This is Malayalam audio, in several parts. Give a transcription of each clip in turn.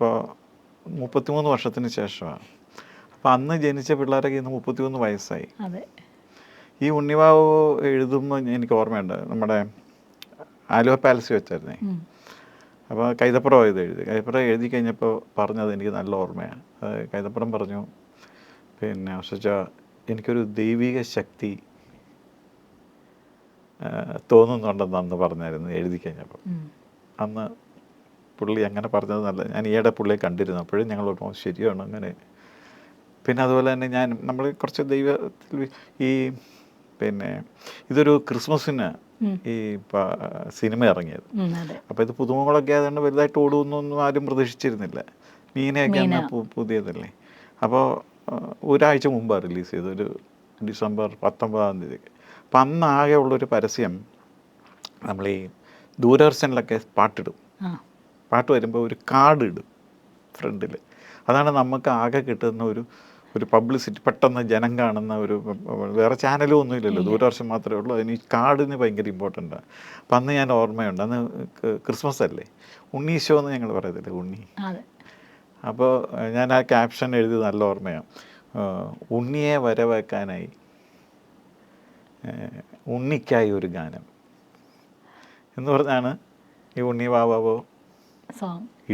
ഇപ്പോൾ 33 വർഷത്തിന് ശേഷമാണ്. അപ്പം അന്ന് ജനിച്ച പിള്ളേരൊക്കെ ഇന്ന് 33 വയസ്സായി. ഈ ഉണ്ണിവാവ് എഴുതുമ്പോൾ എനിക്ക് ഓർമ്മയുണ്ട്, നമ്മുടെ ആലുവ പാലസ് വെച്ചായിരുന്നേ. അപ്പോൾ കൈതപ്പുറം ഇത് കൈതപ്പുറം എഴുതി കഴിഞ്ഞപ്പോൾ പറഞ്ഞത് എനിക്ക് നല്ല ഓർമ്മയാണ്. കൈതപ്പുറം പറഞ്ഞു, പിന്നെ ആശ്വസിച്ച എനിക്കൊരു ദൈവിക ശക്തി തോന്നുന്നുണ്ടെന്ന് അന്ന് പറഞ്ഞായിരുന്നു എഴുതി കഴിഞ്ഞപ്പോൾ. അന്ന് പുള്ളി അങ്ങനെ പറഞ്ഞത് നല്ല, ഞാൻ ഈയിടെ പുള്ളിയെ കണ്ടിരുന്നു. അപ്പോഴും ഞങ്ങൾ ശരിയാണ് അങ്ങനെ. പിന്നെ അതുപോലെ തന്നെ നമ്മൾ കുറച്ച് ദൈവത്തിൽ ഈ പിന്നെ ഇതൊരു ക്രിസ്മസിന് ഈ സിനിമ ഇറങ്ങിയത്. അപ്പോൾ ഇത് പുതുമുകളൊക്കെ ആയതുകൊണ്ട് വലുതായിട്ട് ഓടുമെന്നൊന്നും ആരും പ്രതീക്ഷിച്ചിരുന്നില്ല. മീനയൊക്കെ അന്ന് പുതിയതല്ലേ. അപ്പോൾ ഒരാഴ്ച മുമ്പാണ് റിലീസ് ചെയ്തത്, ഒരു ഡിസംബർ 19-ാം തീയതി. അപ്പം അന്നാകെ ഉള്ളൊരു പരസ്യം, നമ്മൾ ഈ ദൂരദർശനിലൊക്കെ പാട്ടിടും, പാട്ട് വരുമ്പോൾ ഒരു കാർഡ് ഇടും ഫ്രണ്ടിൽ. അതാണ് നമുക്ക് ആകെ കിട്ടുന്ന ഒരു പബ്ലിസിറ്റി, പെട്ടെന്ന് ജനം കാണുന്ന ഒരു. വേറെ ചാനലും ഒന്നുമില്ലല്ലോ, ദൂരദർശൻ മാത്രമേ ഉള്ളൂ. അതിന് ഈ കാർഡിന് ഭയങ്കര ഇമ്പോർട്ടൻ്റാണ്. അപ്പം അന്ന് ഞാൻ ഓർമ്മയുണ്ട്, അന്ന് ക്രിസ്മസ് അല്ലേ, ഉണ്ണീശോ എന്ന് ഞങ്ങൾ പറയത്തില്ലേ, ഉണ്ണി. അപ്പോൾ ഞാൻ ആ ക്യാപ്ഷൻ എഴുതി നല്ല ഓർമ്മയാണ്. ഉണ്ണിയെ വരവേക്കാനായി ഉണ്ണിക്കായി ഒരു ഗാനം എന്ന് പറഞ്ഞാണ് ഈ ഉണ്ണി വാവാവോ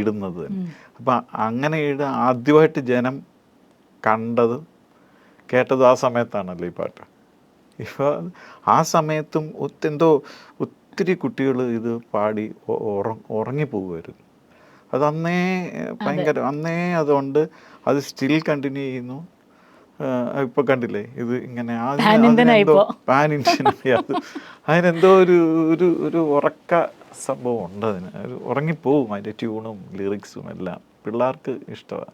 ഇടുന്നത്. അപ്പം അങ്ങനെ ആദ്യമായിട്ട് ജനം കണ്ടത് കേട്ടതും ആ സമയത്താണല്ലോ ഈ പാട്ട്. ഇപ്പോൾ ആ സമയത്തും ഒത്തിരി കുട്ടികൾ ഇത് പാടി ഉറങ്ങിപ്പോകുമായിരുന്നു. അത് അന്നേ ഭയങ്കര, അന്നേ അതുകൊണ്ട് അത് സ്റ്റിൽ കണ്ടിന്യൂ ചെയ്യുന്നു. ഇപ്പൊ കണ്ടില്ലേ ഇത് ഇങ്ങനെ പാൻ ഇന്ത്യനായി. അതിനെന്തോ ഒരു ഉറക്ക സംഭവം ഉണ്ട്. അതിന് ഒരു ഉറങ്ങിപ്പോവും, അതിൻ്റെ ട്യൂണും ലിറിക്സും എല്ലാം പിള്ളേർക്ക് ഇഷ്ടമാണ്.